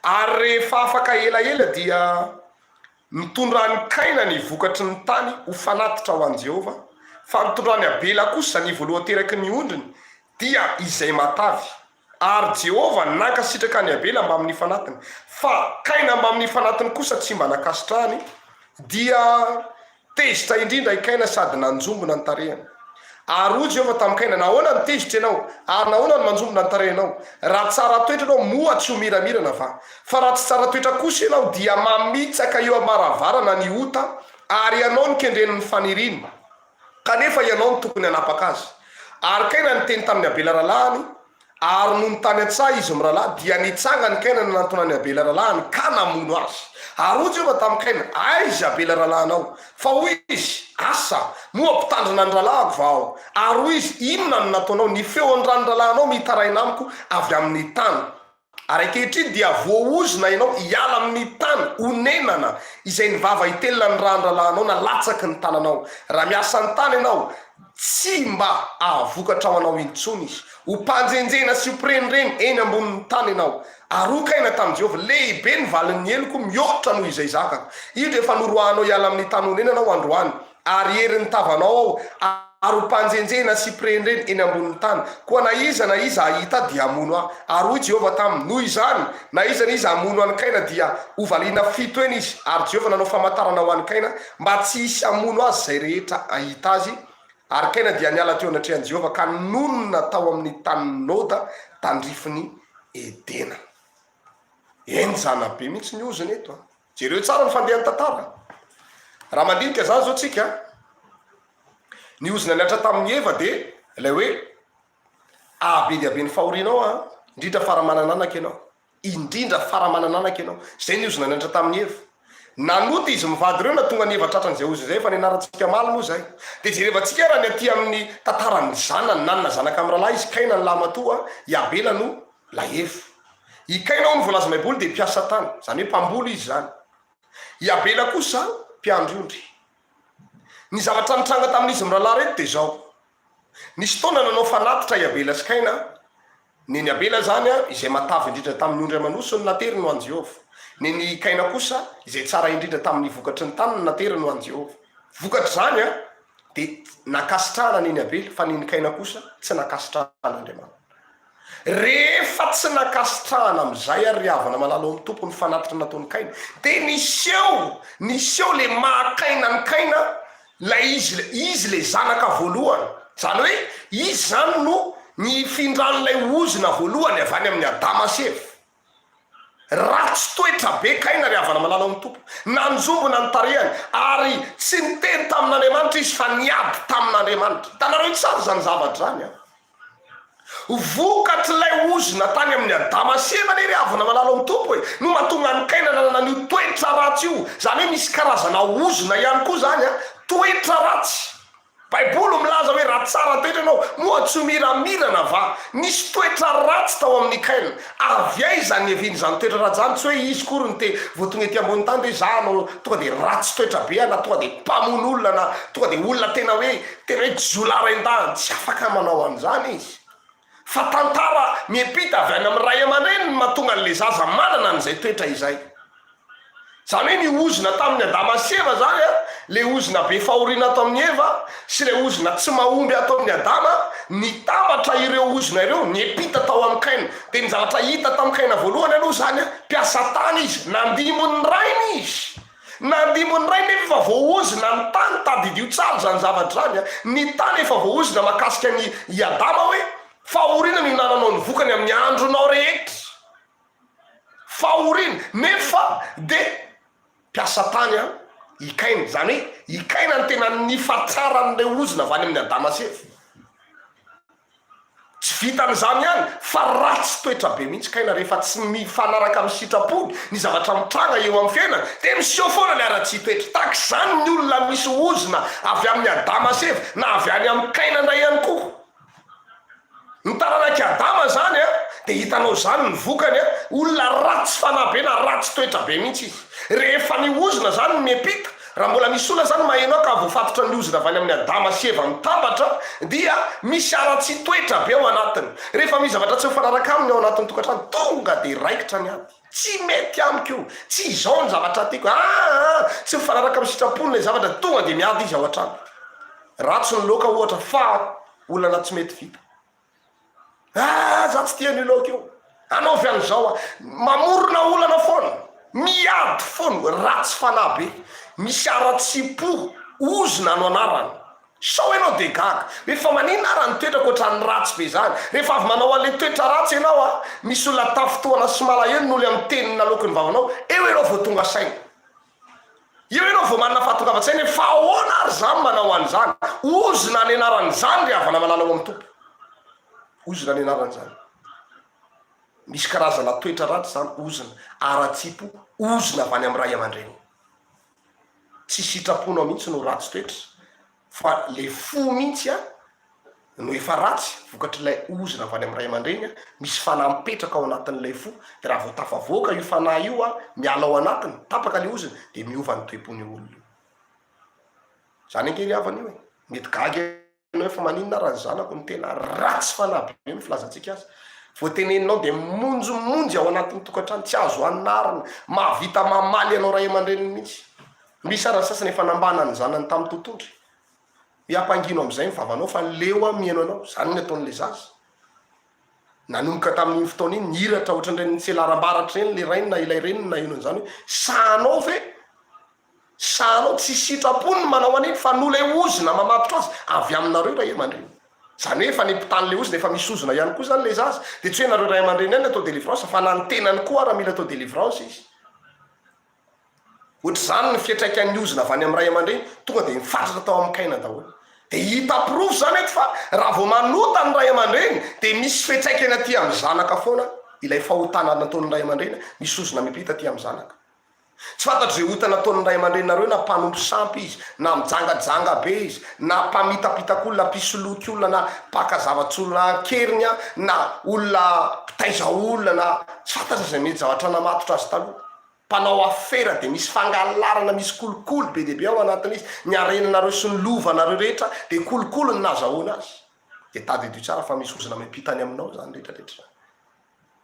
ary rehefa afaka elaela dia mitondra ny Kaina ny vokatry ny tany ho fanatitra ho an'i Jehova fa mitondra ny Abela kosa ny voaloha teraky ny ondriny dia izay matavy ary Jehova nankasitraka ny Abela mba amin'ny fanatiny fa Kaina mba amin'ny fanatiny kosa tsy mba nakasitrahany dia tezitra indrindra i Kaina sady nanjombona ny tarehany ary hoy Jehova tamin'ny Kaina nahoana ny tezitra ianao ary nahoana ny manjombona ny tarehinao raha tsara toetra ianao moa tsy ho miramirana fa raha tsy tsara toetra kosa ianao dia mamitsaka eo amaravarana ny ota ary ianao ny kendren'ny faniriny kanefa ianao ny tokony hanapaka azy ary Kaina niteny tamin'ny Abela ralahany ary no nitany an-tsaha izy miralahy dia nitsanga ny Kaina ny nantonany Abela ralahany ka namono azy ary hoy Jehova tamin'ny Kaina aiza Abela ralahanao fa hoy izy asa moa mpitandrina andralahako va aho ary hoy izy inona no nataonao ny feo andrandralahnao mitaraina amiko avy amin'ny tany ary ankehitriny dia voaozona ianao hiala amin'ny tany onenana izay ny vava hitelona ny raha andralahnao na latsaky ny tananao raha miasa ny tany ianao tsy mba ahavokatra ao anao intsony izy ho mpanjenjena sy hopirenireny eny ambonin'ny tany ianao ary hokaina tamin'i Jehovah lehibe ny valin'ny eloko mihoatra noho izay zakako io dia efa noroahanao hiala amin'ny tany onenanao androany ary herin'ny tavanao ao ary ho mpanjenjena sy hopirenireny eny ambonin'ny tany koa na iza ahita dia hamono aho ary hoy Jehovah taminy noho izany na iza hamono any kaina dia hovaliana fito eny izy ary Jehovah nanao famantarana ho any kaina mba tsy hisy hamono azy zay rehetra ahita azy ary kaina dia niala teo anatrehan'i Jehovah ka nonona tao amin'ny tany Noda tandrifiny Edena. Eny zanabe mihitsy ny ozony eto jereo tsara ny fandehany tantara raha mandinika zany zao tsika ny ozona niatra tamin'ny Eva dia ilay hoe abe dia be ny fahorianao indrindra faramanananaka ianao indrindra faramanananaka ianao zay ny ozona niatra tamin'ny Eva nanota izy mivady ireo na tonga ny Eva tratran'izay ozony zay fa ny anarantsika maly moa zay dia jerevantsika raha ny aty amin'ny tantarany zanany nanana zanaka amin'ny rahalahy izy Kaina ny lamatoa Iabela no la Eva i Kaina ao ny voalaza Baiboly dia mpiasa tany zany hoe mpamboly izy zany Iabela kosa mpiandriondry ny zavatra nitranga tamin'izy mirahalahy reto dia zao nisy taona nanao fanatitra Iabela sy Kaina ny Iabela zany izay matavy indrindra tamin'ny ondry amanoso ny natery no an'i Jehovah ny Kaina kosa izay tsara indrindra tamin'ny vokatry ny tany ny natery no an'i Jehovah vokatra zany dia nakasitrahana ny Iabela fa ny Kaina kosa tsy nakasitrahana Andriamanitra rehefa tsy nakasitrahana amin'izay ary havana malalo amin'ny tompo ny fanatitra nataony Kaina dia niseho le mahakaina ny Kaina la izy le zanaka voalohany zany hoe izy zany no ny findran'ilay ozona voalohany avy any amin'ny Adama sy Eva ratsy toetra be Kaina ry havana malalo amin'ny tompo nanjombo na nitarehany ary tsy niteny tamin'Andriamanitra izy fa niady tamin'Andriamanitra hitanareo tsara zany zavatra zany vokatr'ilay ozona tany amin'ny Adama sy Eva le ry havana malalo amin'ny tompo no mahatonga ny Kaina nanana n'io toetra ratsy io zany hoe misy karazana ozona ihany koa zany toetra ratsy Baiboly milaza hoe raha tsara toetra ianao moa tsy miramirana va nisy toetra ratsy tao amin'ny Kaina avy aiza ny eviny zany toetra ratsy zany tsy hoe izy kory ny te voatonga ety ambony tany hoe zano tonga dia ratsy toetra be na tonga dia mpamono olona na tonga dia olona tena hoe jolarain-dany tsy afaka manao an'izany izy fa tantara miepita avy any amin'ny ray aman-dreny ny mahatonga an'le zaza manana an'izay toetra izay zany hoe ny ozona tamin'ny Adama sy Eva zany le ozona be fahoriana ato amin'ny Eva sy le ozona tsy mahomby ato amin'ny Adama nitambatra ireo ozona ireo niepita tao amin'ny Kaina dia ny zavatra hita tamin'ny Kaina voalohany aloha zany mpiasa tany izy nandimony rainy izy nandimony rainy efa voaozona ny tany tadidio tsara zany zavatra zany ny tany efa voaozona mahakasika ny Adama hoe fahoriana ny nananao ny vokany amin'ny andronao rehetra fahoriana nefa dia mpiasa tany i Kaina zany hoe i Kaina ny tena nifatsarany le ozona avy any amin'ny Adama sy Eva tsy vitan'izany ihany fa ratsy toetra be mihitsy Kaina rehefa tsy mifanaraka amin'ny sitrapony ny zavatra mitranga eo amin'ny fiainana dia miseho foana le ara-tsy toetra tahaka izany ny olona misy ozona avy amin'ny Adama sy Eva na avy any amin'ny Kaina ndray ihany koa ny taranaka Adama zany dia hitanao zany ny vokany olona ratsy fanabe na ratsy toetra be mihitsy izy rehefa ny ozona zany miepita raha mbola misy olona zany maheno ka voafatotra ny ozona avy any amin'ny Adama sy Eva mitambatra dia misy ara-tsy toetra be ao anatiny rehefa misy zavatra tsy mifanaraka aminy ao anatin'ny tokantrano tonga dia raikitra ny ady tsy mety amiko tsy izao ny zavatra tiako tsy mifanaraka amin'ny sitrapony le zavatra tonga dia miady izy ao an-trano ratsy ny loka ohatra fa olana tsy mety vita za tsy tia ny loka io anaovy an'izao mamorona olana foana miady foana ratsy fanahy be misy ara-tsi-po ozona no anarany sao ianao dia gaga efa manina arany toetra koatrany ratsy be zany rehefa avy manao an'le toetra ratsy ianao misy olona tafitoana sy malahelo noho le amin'ny tenina lokony vavanao eo ianao vao tonga saina eo ianao vao manana fahatongavan-tsaina fa ahoana ary zany manao an'izany ozona ny anaran'izany ry havana malala ao amin'ny tompo ozona ny anaran'izany misy karazana toetra ratsy zany ozona ara-tsipo ozona avy any amin'ny ray aman-dreny tsy sitraponao mihitsy no ratsy toetra fa le fo mihitsy a no efa ratsy vokatr'ilay ozina avy any amin'ny ray aman-dreny a misy fanahy mipetraka ao anatin'ilay fo de raha vao tafavoaka io fanahy io a miala ao anatiny tapaka le ozina de miova ny toepony olona io zany ankery havany io e mety gagy anao efa maninona raha ny zanako ny tena ratsy fanahy be ny filazantsika azy voateneninao de monjomonjy ao anatin'ny tokantrano tsy azo anarina mahavita mamaly anao ray aman-dreny mihitsy misy arany sasany efa nambana ny zanany tamin'ny tontondry iampangino am'izay mivavanao fa leo a mieno anao zany ny ataon'le zazy nanomboka tamin'iny fotoana iny nihiratra ohatrandray ny tselaram-baratra reny le rainy na ilay reny na ino an'izany hoe sanao ve sanao tsy sitrapony manao an'iny fa no le ozina mamatotra azy avy aminareo ray aman-dreny zany hoe efa nimpitany le ozina efa misy ozina ihany koa zany le zazy de tsy hoe nareo ray aman-dreny any atao délivrance fa na ny tenany koa raha mila atao délivrance izy ohatry zany ny fiatraikan'ny ozina avy any amin'ny ray aman-dreny tonga de mifatratra tao amin'ny kaina daholo de hita pirofo zany ety fa raha vao manota ny ray aman-dreny de misy fiatraikana aty amin'ny zanaka foana ilay fahotana nataon'ny ray aman-dreny misy ozina mipita aty amin'ny zanaka tsy fantatry zay ota nataon'ny ray aman-dreny nareo na mpanompo sampy izy na mijangajanga be izy na mpamitapitakolona mpisoloky olona na mpakazavatsy-olona keriny a na olona mpitaiza olona na tsy fantatra zay mety zavatra namatotra azy taloha mpanao afera de misy fangalarana misy kolokolo be deaibe ao anatin'izy nyarenanareo sy ny lovanareo rehetra de kolokolo ny nazahoana azy de tadedio tsara fa misy ozina mipitany aminao zany rehetrarehetra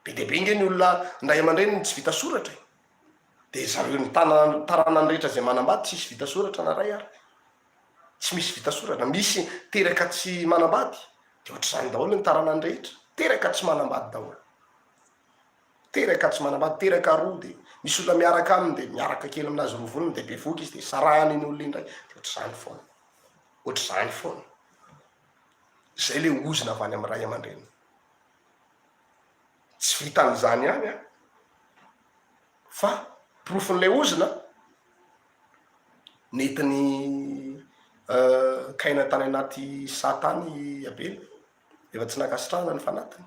be deaibe inge ny olona ndray aman-dreny tsy vita soratra de zareo ny taranany rehetra zay manambady tsisy vita soratra na ray ary tsy misy vita soratra misy teraka tsy manambady de ohatry zany daholo ny taranany rehetra teraka tsy manambady daholo teraka tsy manambady teraka roa de misy olona miaraka aminy de miaraka kely aminazy rovoniny de be voky izy de sarahany iny olona indray de ohatry zany foana ohatry zany foana zay le ozina avy any amin'ny ray aman-dreny tsy vitan'izany ihany a fa profon'le ozina netiny kaina tany anaty satany abeny efa tsy nakasitrahana ny fanatiny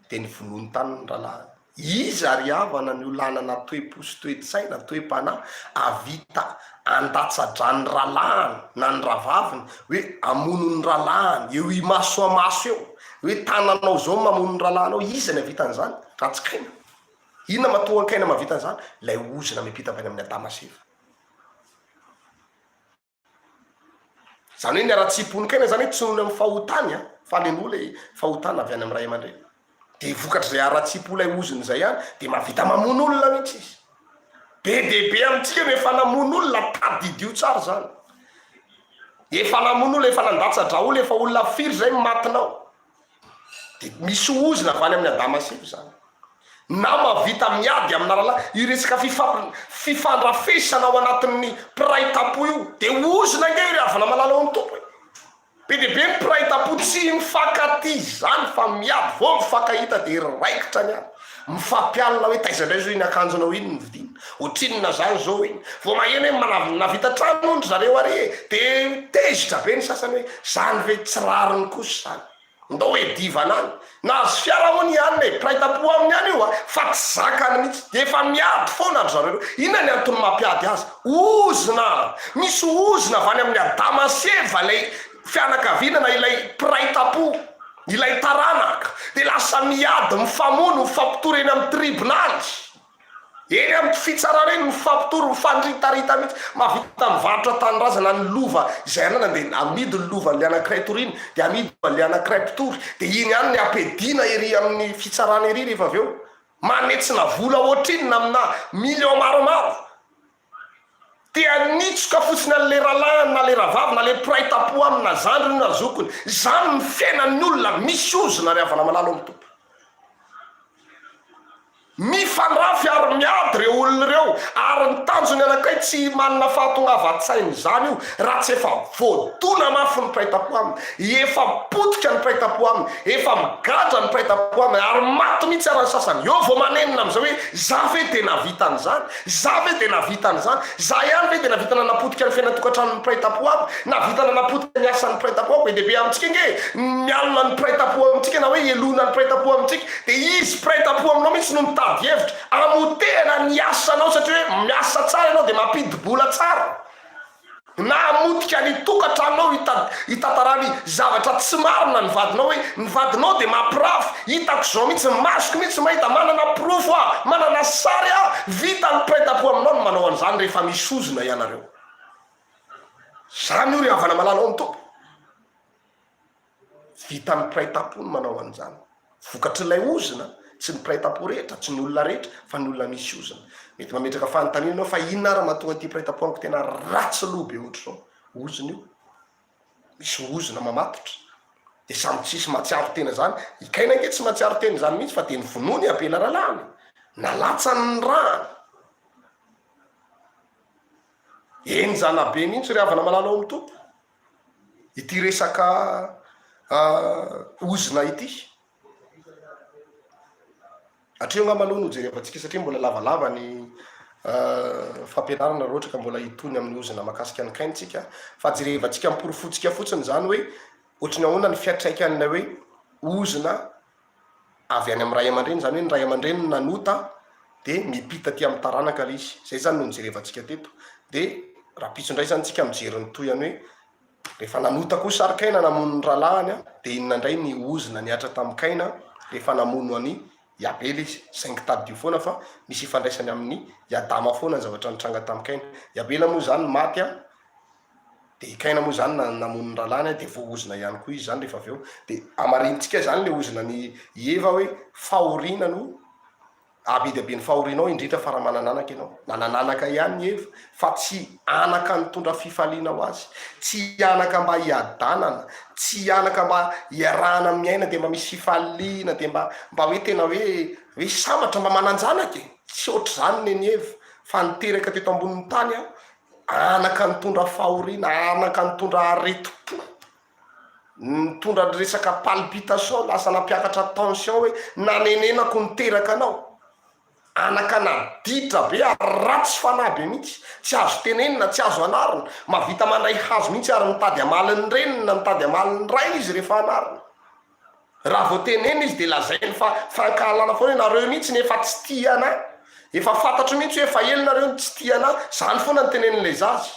de ny vonony tany ny rahalahy izy ary havana ny olanana toe-posy toe-tsaina toe-pana avita andatsa-drany ralahany na ny ravaviny hoe amono ny ralahany eo imaso amaso eo hoe tananao zao mamono ny ralahanao izy ny avitan'izany ratsi-kaina inona matoa kaina mahavitan'izany lay ozina mipita avy any amin'ny adamaseva zany hoe ny ara-tsipony kaina zany hoe tsy nony amin'ny fahotany a fa len'olo le fahotana avy any amin'ny ray aman-dreny de vokatry zay ara-tsipo lay oziny zay any de mahavita mamono olona mihitsy izy be deaibe amintsika no efa namono olona tadidio tsara zany efa namono olona efa nandatsa-dra olo efa olona firy zay matinao de misy ozina avy any amin'ny adamaseva zany na mahavita miady amina rahalahy io resaka fifandrafesana ao anatin'ny piraitapo io de ozina nge ry avana malala ao amin'ny tompo be deaibe ny piraitapo tsy mifankaty zany fa miady vao mifankahita de raikitra ny any mifampialina hoe taizandray zao iny akanjonao iny ny vidina otrinona zany zao iny vao maheno hoe navita trano ondry zareo are de tezitra be ny sasany hoe zany ve tsy rariny kosa zany ndao hoe divanany na azo fiarahoany ihany le piraitapo aminy any io a fa tsy zakany mihitsy de efa miady foana andro zareo inona ny antony mampiady azy ozina misy ozina avy any amin'ny adamaseva lay fianakaviana na ilay piraitapo ilay taranaka de lasa miady mifamono mifampitory eny amin'ny tribonaly eny amin'ny fitsara reny mifampitory mifandritarita mihitsy mahavita mivarotra tanyrazana ny lova zay anana de amidy ny lova le anakiray toriny de amidy le anakiray mpitory de iny any ny ampedina ery amin'ny fitsarana ery rehefa avy eo manetsina vola ohatrinona amina million maromaro de anitsoka fotsiny an'le ralahany na le ravavy na le piraitapo amina zandrony na zokony zany ny fiainan'ny olona misy ozina ry avana malalo amin'ny tompo mifandrafy ary miady reo olona reo ary ny tanjony anakay tsy manana fahatongavatsainy zany io raha tsy efa voadona mafy ny piraitapo aminy efa potika ny piraitapo aminy efa migadra ny piraitapo aminy ary maty mihitsy arany sasany eo vao manenina am'izay hoe za ve de navitan'izany za ve de navitan'izany za ihany ve de navitana napotika ny fiainatokantranony piraitapo aminy navitana napotika ny asan'ny piraitapo amiko de be amintsika nge mialina ny piraitapo amintsika na hoe elona ny piraitapo amintsika de izy piraitapo aminao mihitsy no mitady hevitra amotena ny asanao satria hoe miasa tsara ianao de mampidibola tsara na motika ny tokantranonao hitatarany zavatra tsy marina ny vadinao hoe ny vadinao de mampirafy hitako zao mihitsy masoko mihitsy mahita manana profo manana sary vita ny pretapo aminao no manao an'izany rehefa misy ozona ianareo. Zany io ry havana malanao ny tompo, vita ny pretapo ny manao an'izany. Vokatr'ilay ozona tsy ny pretapo rehetra, tsy ny olona rehetra, fa ny olona misy ozona. Mety mametraka fanontanianao fa inona ary mahatonga ty pretapo amiko tena ratsy loha be ohatry zao. Ozona io, misy ozona mamatotra, de samy tsisy matsiaro tena zany. Ikaina ange tsy matsiaro tena zany mihitsy fa de ny vonony apela ralany, nalatsany ny rany. Eny zanabe mihitsy ry havana malanao amin'ny tompo ity resaka ozona ity. Hatreo nga maloha no jerevantsika satria mbola lavalava ny fampianarana raha ohatra ka mbola hitony amin'ny ozona makasika ny kaintsika, fa jerevantsika miporofotsika fotsiny zany hoe ohatrany ahoana ny fiatraikan'ilay hoe ozona avy any amin'ny ray aman-dreny, zany hoe ny ray aman-dreny nanota de mipita ty amin'ny taranaka lay izy. Zay zany no jerevantsika teto. De raha pitsondray zany tsika mijery ny toyany hoe rehefa nanota kosa ary kaina namono ny ralahany de inona indray ny ozona niatra tamin'ny kaina rehefa namono any Iabely izy. Saingy tadio foana fa misy ifandraisany amin'ny Adama foana ny zavatra nitranga tamin'ny kaina. Iabela moa zany maty de kaina moa zany namono ny ralahany de vo ozona ihany koa izy zany rehefa avy eo. De amarintsika zany le ozona ny Eva hoe fahorina no abidiabe ny fahorinao indrindra fa raha manananaka ianao. Nanananaka ihany ny Eva fa tsy anaka nitondra fifaliana ho azy, tsy anaka mba hiadanana, tsy anaka mba hiarahana amin'ny aina de mba misy fifaliana de mba hoe tena hoe sambatra mba mananjanaka e. Tsy ohatry zany neny Eva fa niteraka teto ambonin'ny tany anaka nitondra fahorina, anaka nitondra aretim-po, nitondra resaka palpitation, lasa nampiakatra tension hoe nanenenako niteraka anao. Anaka naditra be ratsy fanahy mihitsy, tsy azo tenenina, tsy azo anarina, mavita mandray hazo mihitsy ary mitady amaliny renina, mitady amaliny ray izy rehefa anarina. Raha vao tenenina izy de lazainy fa fankahalana foana nareo mihitsy nefa tsy tia anahy, efa fantatro mihitsy hoe efa elo nareo tsy tia anahy, zany foana ny tenenin'ilay zazy.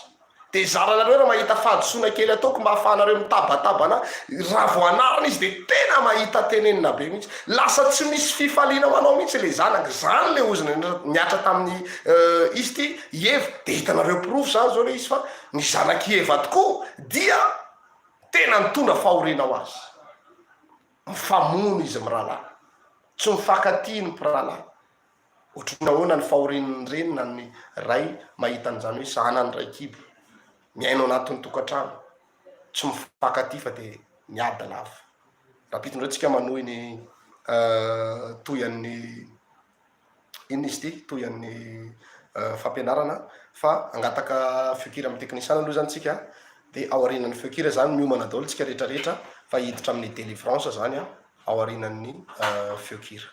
De zaranareo raha mahita fahadisoana kely ataoko mba ahafahanareo mitabataba anahy, raha vao anarina izy de tena mahita tenenina be mihitsy, lasa tsy misy fifaliana manao mihitsy le zanaka. Zany le ozona niatra tamin'ny izy ty Eva. De hitanareo profo zany zao le izy fa ny zanaky Eva tokoa dia tena nitondra fahoriana ho azy, mifamono izy mirahalahy, tsy mifankatia ny mpirahalahy. Ohatrany ahoana ny fahorin'ny renina ny ray mahita an'izany hoe zanany ray kibo miaino anatin'ny tokantrano, tsy mifankatia fa de miada lava. Raha pitondrantsika manohy ny toyan'ny inona izy ty, toyan'ny fampianarana fa angataka fiokira amin'ny teknisana aloha zany tsika. De ao aorinan'ny fiokira zany miomana daholo tsika rehetrarehetra fa hiditra amin'ny délivrance zany ao aorinan'ny fiokira.